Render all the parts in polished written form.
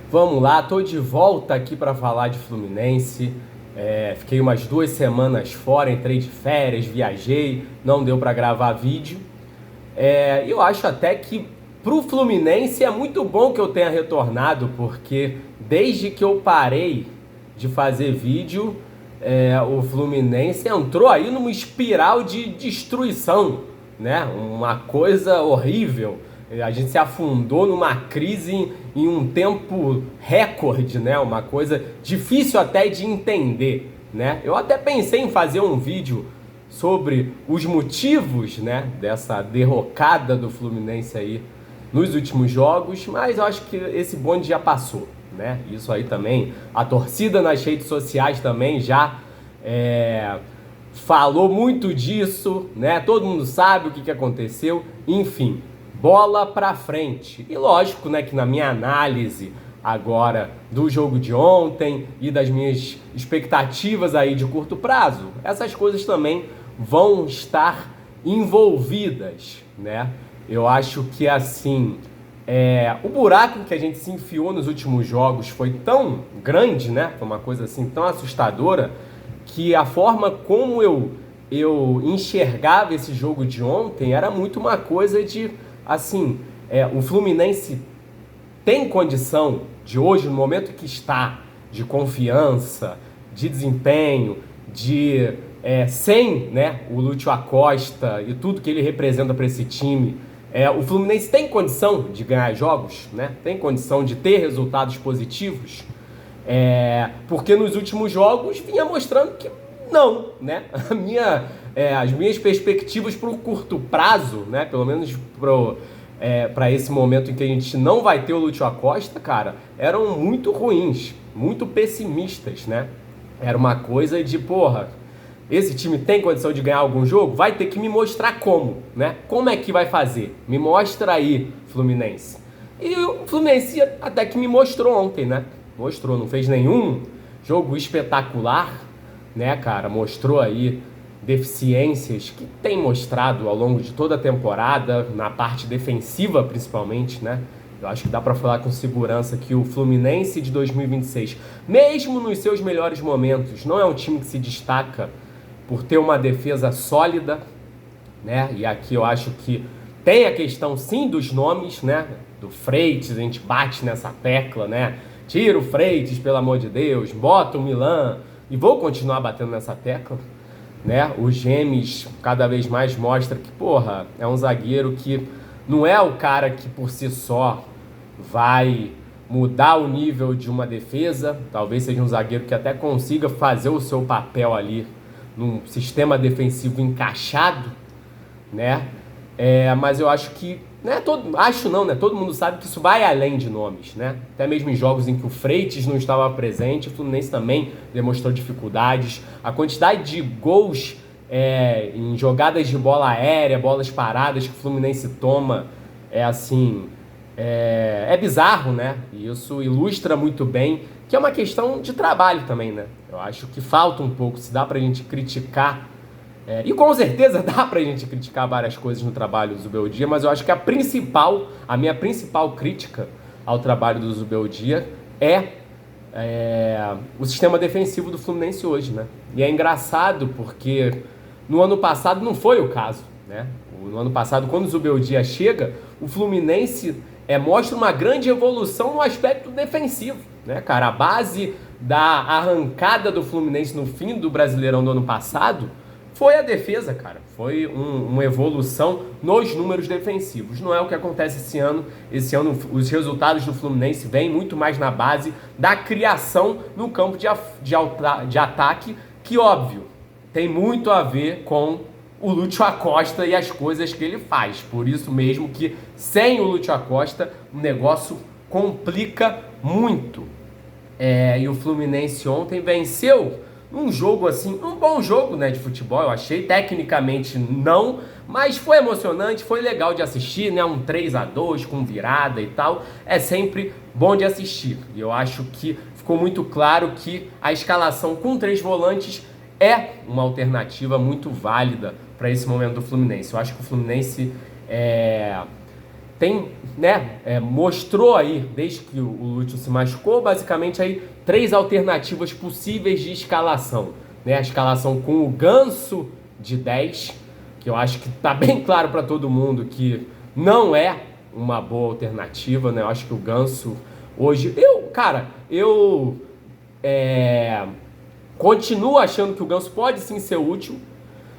Vamos lá, tô de volta aqui para falar de Fluminense. Fiquei umas 2 semanas fora, entrei de férias, viajei, não deu para gravar vídeo. Eu acho até que pro Fluminense é muito bom que eu tenha retornado, porque desde que eu parei de fazer vídeo, o Fluminense entrou aí numa espiral de destruição, né? Uma coisa horrível. A gente se afundou numa crise em um tempo recorde, né? Uma coisa difícil até de entender, né? Eu até pensei em fazer um vídeo sobre os motivos, né, dessa derrocada do Fluminense aí nos últimos jogos, mas eu acho que esse bonde já passou, né? Isso aí também, a torcida nas redes sociais também já falou muito disso, né? Todo mundo sabe o que aconteceu, enfim, bola pra frente. E lógico, né, que na minha análise agora do jogo de ontem e das minhas expectativas aí de curto prazo, essas coisas também vão estar envolvidas, né? Eu acho que assim, o buraco que a gente se enfiou nos últimos jogos foi tão grande, né? Foi uma coisa assim tão assustadora que a forma como eu enxergava esse jogo de ontem era muito uma coisa de, assim, o Fluminense tem condição de hoje, no momento que está, de confiança, de desempenho, sem, né, o Lúcio Acosta e tudo que ele representa para esse time, o Fluminense tem condição de ganhar jogos, né? Tem condição de ter resultados positivos, porque nos últimos jogos vinha mostrando que não, né? As minhas perspectivas para o curto prazo, né, pelo menos para esse momento em que a gente não vai ter o Lúcio Acosta, cara, eram muito ruins, muito pessimistas, né? Era uma coisa de, porra, esse time tem condição de ganhar algum jogo? Vai ter que me mostrar como, né? Como é que vai fazer? Me mostra aí, Fluminense. E o Fluminense até que me mostrou ontem, né? Mostrou, não fez nenhum jogo espetacular, né, cara? Mostrou aí deficiências que tem mostrado ao longo de toda a temporada, na parte defensiva principalmente, né? Eu acho que dá para falar com segurança que o Fluminense de 2026, mesmo nos seus melhores momentos, não é um time que se destaca por ter uma defesa sólida, né? E aqui eu acho que tem a questão sim dos nomes, né? Do Freitas, a gente bate nessa tecla, né? Tira o Freitas, pelo amor de Deus, bota o Milan, e vou continuar batendo nessa tecla, né? O Gemes cada vez mais mostra que, porra, é um zagueiro que não é o cara que por si só vai mudar o nível de uma defesa. Talvez seja um zagueiro que até consiga fazer o seu papel ali num sistema defensivo encaixado, né? Mas eu acho que, né, todo mundo sabe que isso vai além de nomes, né? Até mesmo em jogos em que o Freitas não estava presente, o Fluminense também demonstrou dificuldades. A quantidade de gols em jogadas de bola aérea, bolas paradas que o Fluminense toma é bizarro, né? E isso ilustra muito bem que é uma questão de trabalho também, né? Eu acho que falta um pouco, se dá pra gente criticar, e com certeza dá pra gente criticar várias coisas no trabalho do Zubeldia, mas eu acho que a minha principal crítica ao trabalho do Zubeldia o sistema defensivo do Fluminense hoje, né? E é engraçado porque no ano passado não foi o caso, né? No ano passado, quando o Zubeldia chega, o Fluminense mostra uma grande evolução no aspecto defensivo, né, cara? A base da arrancada do Fluminense no fim do Brasileirão do ano passado foi a defesa, cara. Foi uma evolução nos números defensivos. Não é o que acontece esse ano. Esse ano os resultados do Fluminense vêm muito mais na base da criação no campo de ataque, que, óbvio, tem muito a ver com o Lúcio Acosta e as coisas que ele faz. Por isso mesmo que sem o Lúcio Acosta o negócio complica muito. E o Fluminense ontem venceu um jogo assim, um bom jogo, né, de futebol, eu achei. Tecnicamente não, mas foi emocionante, foi legal de assistir, né? Um 3-2 com virada e tal. É sempre bom de assistir. E eu acho que ficou muito claro que a escalação com 3 volantes é uma alternativa muito válida para esse momento do Fluminense. Eu acho que o Fluminense tem, né, mostrou aí, desde que o Lúcio se machucou, basicamente aí 3 alternativas possíveis de escalação, né? A escalação com o Ganso de 10, que eu acho que tá bem claro para todo mundo que não é uma boa alternativa, né? Eu acho que o Ganso hoje, eu continuo achando que o Ganso pode sim ser útil,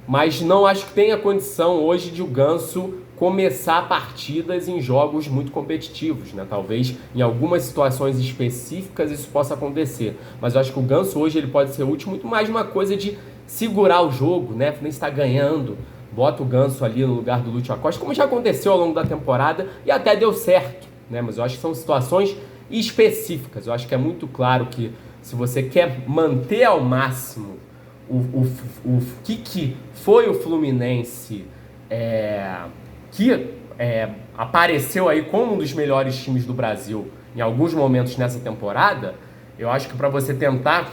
mas não acho que tenha condição hoje de o Ganso começar partidas em jogos muito competitivos, né? Talvez em algumas situações específicas isso possa acontecer, mas eu acho que o Ganso hoje ele pode ser útil muito mais uma coisa de segurar o jogo, né? Nem está ganhando, bota o Ganso ali no lugar do Lúcio Acosta, como já aconteceu ao longo da temporada e até deu certo, né? Mas eu acho que são situações específicas. Eu acho que é muito claro que se você quer manter ao máximo o que foi o Fluminense que apareceu aí como um dos melhores times do Brasil em alguns momentos nessa temporada, eu acho que para você tentar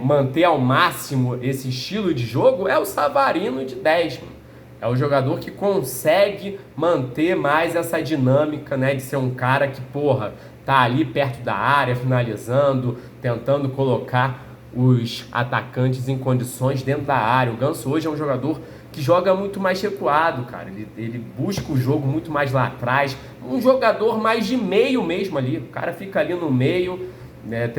manter ao máximo esse estilo de jogo é o Savarino de 10, mano. É o jogador que consegue manter mais essa dinâmica, né, de ser um cara que, porra, tá ali perto da área, finalizando, tentando colocar os atacantes em condições dentro da área. O Ganso hoje é um jogador que joga muito mais recuado, cara. Ele busca o jogo muito mais lá atrás. Um jogador mais de meio mesmo ali. O cara fica ali no meio, né,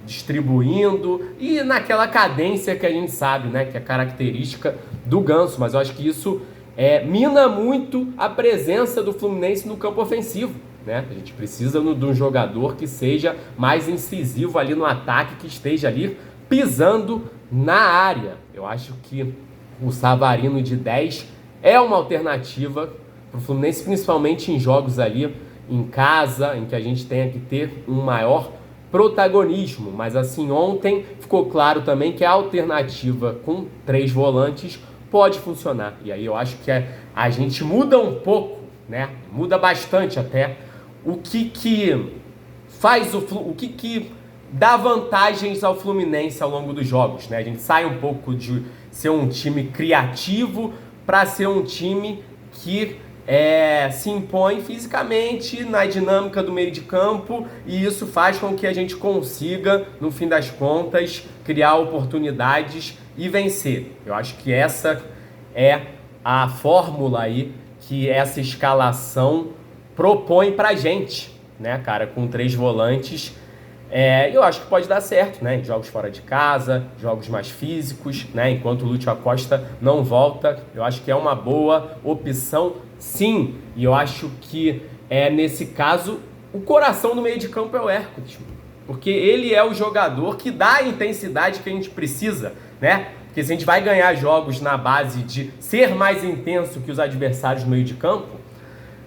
distribuindo e naquela cadência que a gente sabe, né, que é característica do Ganso. Mas eu acho que isso mina muito a presença do Fluminense no campo ofensivo, né? A gente precisa de um jogador que seja mais incisivo ali no ataque, que esteja ali pisando na área. Eu acho que o Savarino de 10 é uma alternativa para o Fluminense, principalmente em jogos ali em casa, em que a gente tenha que ter um maior protagonismo. Mas assim, ontem ficou claro também que a alternativa com 3 volantes pode funcionar. E aí eu acho que a gente muda um pouco, né? Muda bastante até o que faz o que dá vantagens ao Fluminense ao longo dos jogos, né? A gente sai um pouco de ser um time criativo para ser um time que se impõe fisicamente na dinâmica do meio de campo, e isso faz com que a gente consiga, no fim das contas, criar oportunidades e vencer. Eu acho que essa é a fórmula aí que essa escalação propõe pra gente, né, cara, com 3 volantes. Eu acho que pode dar certo, né, em jogos fora de casa, jogos mais físicos, né, enquanto o Lúcio Acosta não volta. Eu acho que é uma boa opção, sim, e eu acho que nesse caso o coração do meio de campo é o Hércules, porque ele é o jogador que dá a intensidade que a gente precisa, né? Porque se a gente vai ganhar jogos na base de ser mais intenso que os adversários no meio de campo,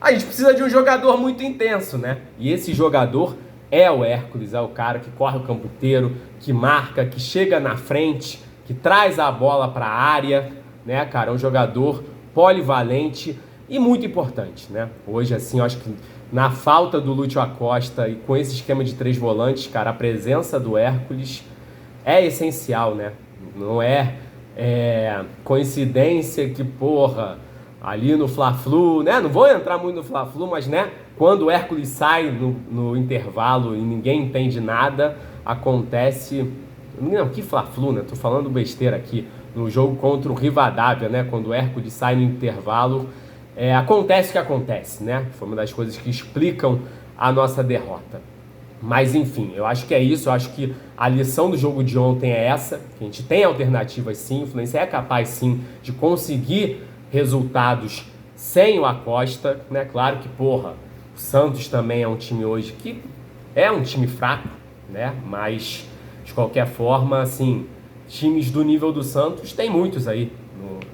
a gente precisa de um jogador muito intenso, né? E esse jogador é o Hércules, é o cara que corre o campo inteiro, que marca, que chega na frente, que traz a bola para a área, né, cara? É um jogador polivalente e muito importante, né? Hoje, assim, eu acho que na falta do Lúcio Acosta e com esse esquema de 3 volantes, cara, a presença do Hércules é essencial, né? Não é coincidência que, porra, ali no Fla-Flu, né? Não vou entrar muito no Fla-Flu, mas, né, quando o Hércules sai no intervalo e ninguém entende nada, acontece... Não, que Fla-Flu, né? Tô falando besteira aqui. No jogo contra o Rivadavia, né? Quando o Hércules sai no intervalo, acontece o que acontece, né? Foi uma das coisas que explicam a nossa derrota. Mas enfim, eu acho que é isso. Eu acho que a lição do jogo de ontem é essa, que a gente tem alternativas sim, o Fluminense é capaz sim de conseguir resultados sem o Acosta, né? Claro que, porra, o Santos também é um time hoje que é um time fraco, né? Mas, de qualquer forma, assim, times do nível do Santos tem muitos aí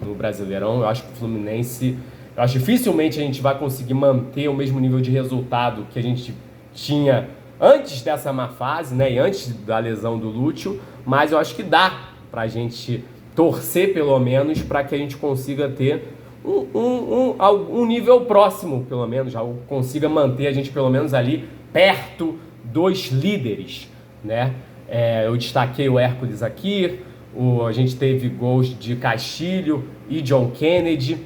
no Brasileirão. Eu acho que o Fluminense... Eu acho que dificilmente a gente vai conseguir manter o mesmo nível de resultado que a gente tinha antes dessa má fase, né? E antes da lesão do Lúcio. Mas eu acho que dá pra gente torcer, pelo menos, para que a gente consiga ter um nível próximo, pelo menos. Já consiga manter a gente, pelo menos, ali perto dos líderes, né? Eu destaquei o Hércules aqui. A gente teve gols de Castilho e John Kennedy.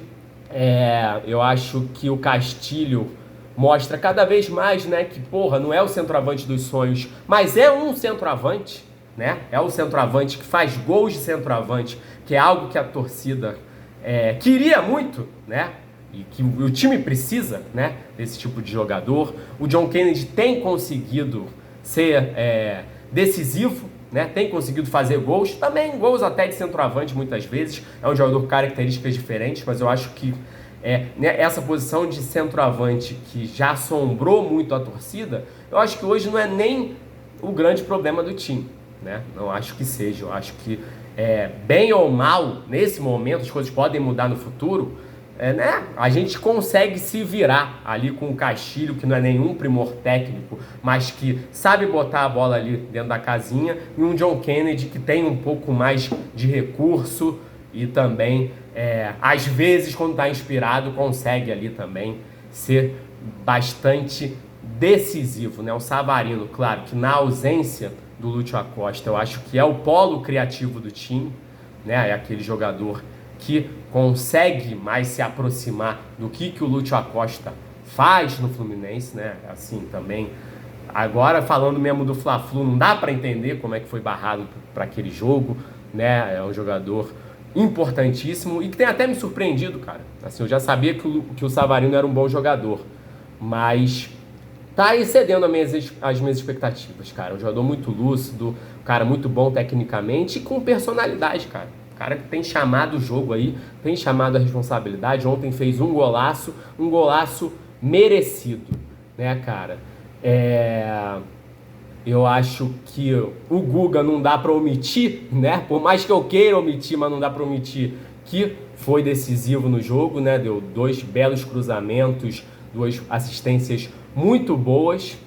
Eu acho que o Castilho mostra cada vez mais, né, que, porra, não é o centroavante dos sonhos, mas é um centroavante, né? É o centroavante que faz gols de centroavante, que é algo que a torcida queria muito, né? E que o time precisa, né, desse tipo de jogador. O John Kennedy tem conseguido ser decisivo, né, tem conseguido fazer gols, também gols até de centroavante muitas vezes. É um jogador com características diferentes, mas eu acho que né, essa posição de centroavante que já assombrou muito a torcida, eu acho que hoje não é nem o grande problema do time, né? Não acho que seja. Eu acho que bem ou mal, nesse momento, as coisas podem mudar no futuro. Né? A gente consegue se virar ali com o Castilho, que não é nenhum primor técnico, mas que sabe botar a bola ali dentro da casinha, e um John Kennedy que tem um pouco mais de recurso e também, às vezes, quando está inspirado, consegue ali também ser bastante decisivo, né? O Savarino, claro, que na ausência do Lúcio Acosta, eu acho que é o polo criativo do time, né? É aquele jogador que consegue mais se aproximar do que o Lúcio Acosta faz no Fluminense, né? Assim também. Agora, falando mesmo do Fla-Flu, não dá para entender como é que foi barrado para aquele jogo, né? É um jogador importantíssimo e que tem até me surpreendido, cara. Assim, eu já sabia que o Savarino era um bom jogador, mas tá excedendo as minhas expectativas, cara. Um jogador muito lúcido, um cara muito bom tecnicamente e com personalidade, cara. Cara que tem chamado o jogo aí, tem chamado a responsabilidade. Ontem fez um golaço merecido, né, cara? Eu acho que o Guga não dá para omitir, né? Por mais que eu queira omitir, mas não dá para omitir que foi decisivo no jogo, né? Deu 2 belos cruzamentos, 2 assistências muito boas.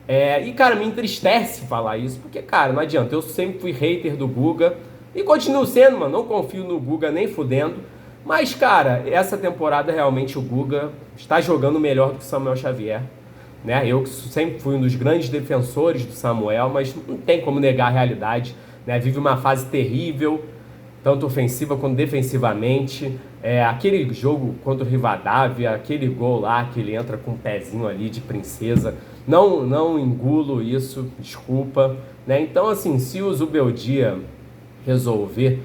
E, cara, me entristece falar isso, porque, cara, não adianta. Eu sempre fui hater do Guga. E continuo sendo, mano, não confio no Guga nem fudendo. Mas, cara, essa temporada realmente o Guga está jogando melhor do que o Samuel Xavier, né? Eu que sempre fui um dos grandes defensores do Samuel, mas não tem como negar a realidade, né? Vive uma fase terrível, tanto ofensiva quanto defensivamente. Aquele jogo contra o Rivadavia, aquele gol lá que ele entra com um pezinho ali de princesa, não engulo isso, desculpa, né? Então, assim, se o Zubeldia resolver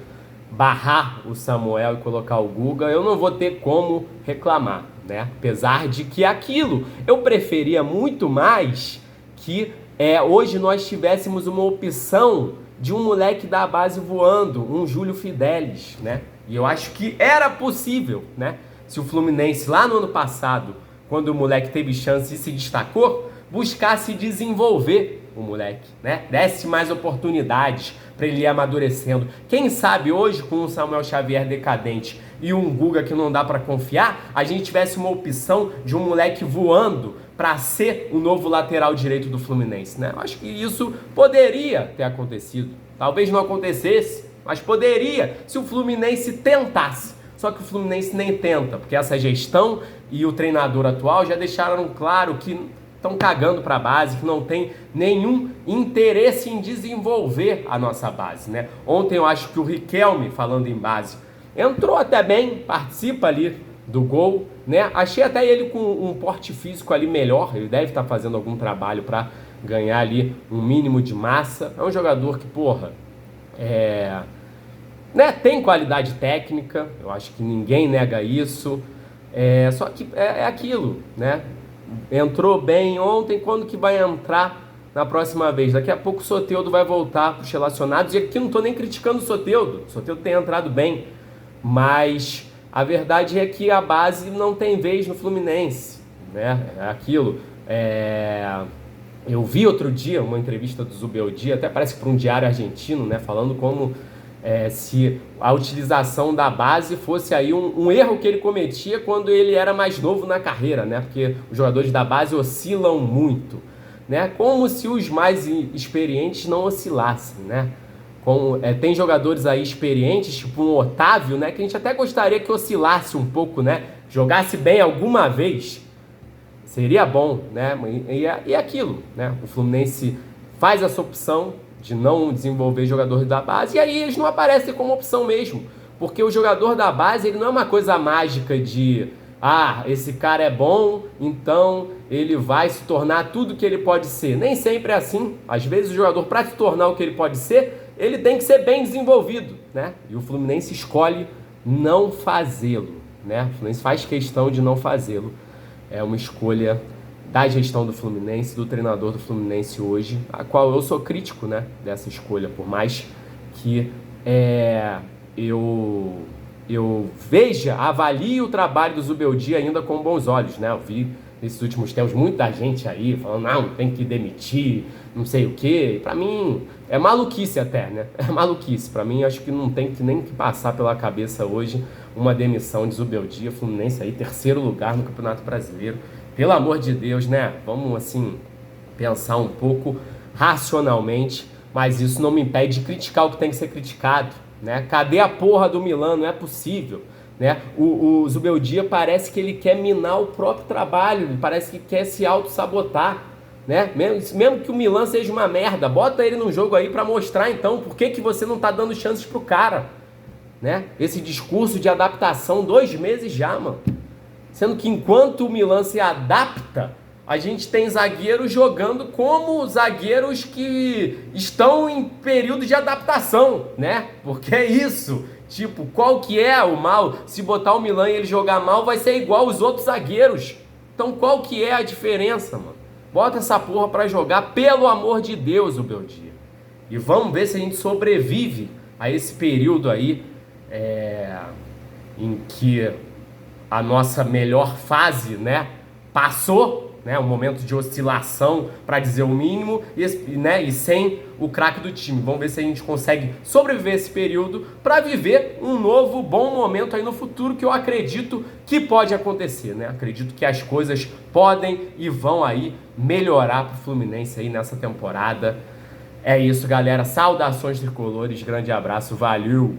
barrar o Samuel e colocar o Guga, eu não vou ter como reclamar, né? Apesar de que aquilo eu preferia muito mais que hoje nós tivéssemos uma opção de um moleque da base voando, um Júlio Fidelis, né? E eu acho que era possível, né? Se o Fluminense lá no ano passado, quando o moleque teve chance e se destacou, buscasse desenvolver o moleque, né? Desse mais oportunidades para ele ir amadurecendo. Quem sabe hoje, com um Samuel Xavier decadente e um Guga que não dá para confiar, a gente tivesse uma opção de um moleque voando para ser o novo lateral direito do Fluminense, né? Eu acho que isso poderia ter acontecido. Talvez não acontecesse, mas poderia se o Fluminense tentasse. Só que o Fluminense nem tenta, porque essa gestão e o treinador atual já deixaram claro que estão cagando para a base, que não tem nenhum interesse em desenvolver a nossa base, né? Ontem eu acho que o Riquelme, falando em base, entrou até bem, participa ali do gol, né? Achei até ele com um porte físico ali melhor, ele deve estar fazendo algum trabalho para ganhar ali um mínimo de massa. É um jogador que, porra, né? Tem qualidade técnica, eu acho que ninguém nega isso, só que é aquilo, né? Entrou bem ontem, quando que vai entrar na próxima vez? Daqui a pouco o Soteldo vai voltar para os relacionados, e aqui não estou nem criticando o Soteldo tem entrado bem, mas a verdade é que a base não tem vez no Fluminense, né? É aquilo. Eu vi outro dia uma entrevista do Zubeldia, até parece que para um diário argentino, né? Falando como se a utilização da base fosse aí um erro que ele cometia quando ele era mais novo na carreira, né? Porque os jogadores da base oscilam muito, né? Como se os mais experientes não oscilassem, né? Tem jogadores aí experientes, tipo um Otávio, né? Que a gente até gostaria que oscilasse um pouco, né? Jogasse bem alguma vez, seria bom, né? E é aquilo, né? O Fluminense faz essa opção de não desenvolver jogadores da base, e aí eles não aparecem como opção mesmo, porque o jogador da base, ele não é uma coisa mágica de esse cara é bom, então ele vai se tornar tudo que ele pode ser. Nem sempre é assim. Às vezes o jogador, para se tornar o que ele pode ser, ele tem que ser bem desenvolvido, né? E o Fluminense escolhe não fazê-lo, né? O Fluminense faz questão de não fazê-lo. É uma escolha da gestão do Fluminense, do treinador do Fluminense hoje, a qual eu sou crítico, né, dessa escolha, por mais que eu veja, avalie o trabalho do Zubeldia ainda com bons olhos, né? Eu vi nesses últimos tempos muita gente aí falando, não, tem que demitir, não sei o quê. Pra mim, é maluquice até, né? É maluquice. Pra mim, acho que não tem que nem que passar pela cabeça hoje uma demissão de Zubeldia. Fluminense aí, 3º lugar no Campeonato Brasileiro. Pelo amor de Deus, né? Vamos, assim, pensar um pouco racionalmente, mas isso não me impede de criticar o que tem que ser criticado, né? Cadê a porra do Milan? Não é possível, né? O Zubeldia parece que ele quer minar o próprio trabalho, parece que quer se auto-sabotar, né? Mesmo que o Milan seja uma merda, bota ele no jogo aí pra mostrar então por que você não tá dando chances pro cara, né? Esse discurso de adaptação, 2 meses já, mano. Sendo que enquanto o Milan se adapta, a gente tem zagueiros jogando como zagueiros que estão em período de adaptação, né? Porque é isso. Tipo, qual que é o mal? Se botar o Milan e ele jogar mal, vai ser igual os outros zagueiros. Então qual que é a diferença, mano? Bota essa porra pra jogar, pelo amor de Deus, o Beldia. E vamos ver se a gente sobrevive a esse período aí, em que a nossa melhor fase, né, passou, né, um momento de oscilação, para dizer o mínimo, e sem o craque do time. Vamos ver se a gente consegue sobreviver esse período para viver um novo bom momento aí no futuro, que eu acredito que pode acontecer, né? Acredito que as coisas podem e vão aí melhorar para o Fluminense aí nessa temporada. É isso, galera. Saudações tricolores, grande abraço, valeu!